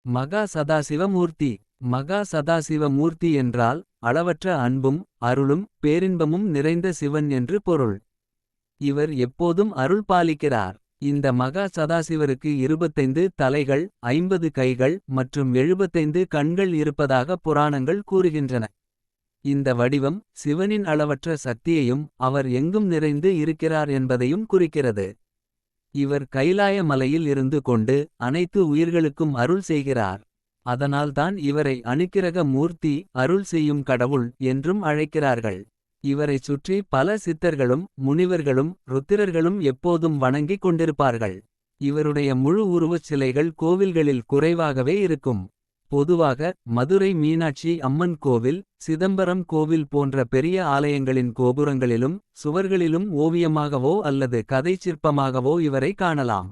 மகா சதாசிவ மூர்த்தி. மகா சதாசிவ மூர்த்தி என்றால் அளவற்ற அன்பும் அருளும் பேரின்பமும் நிறைந்த சிவன் என்று பொருள். இவர் எப்போதும் அருள் பாலிக்கிறார். இந்த மகா சதாசிவருக்கு 25 தலைகள் 50 கைகள் மற்றும் 75 கண்கள் இருப்பதாக புராணங்கள் கூறுகின்றன. இந்த வடிவம் சிவனின் அளவற்ற சக்தியையும் அவர் எங்கும் நிறைந்து இருக்கிறார் என்பதையும் குறிக்கிறது. இவர் கைலாய மலையில் இருந்து கொண்டு அனைத்து உயிர்களுக்கும் அருள் செய்கிறார். அதனால்தான் இவரை அனுக்கிரக மூர்த்தி அருள் செய்யும் கடவுள் என்றும் அழைக்கிறார்கள். இவரைச் சுற்றி பல சித்தர்களும் முனிவர்களும் ருத்திரர்களும் எப்போதும் வணங்கிக் கொண்டிருப்பார்கள். இவருடைய முழு உருவச் சிலைகள் கோவில்களில் குறைவாகவே இருக்கும். பொதுவாக மதுரை மீனாட்சி அம்மன் கோவில் சிதம்பரம் கோவில் போன்ற பெரிய ஆலயங்களின் கோபுரங்களிலும் சுவர்களிலும் ஓவியமாகவோ அல்லது கதைச்சிற்பமாகவோ இவரை காணலாம்.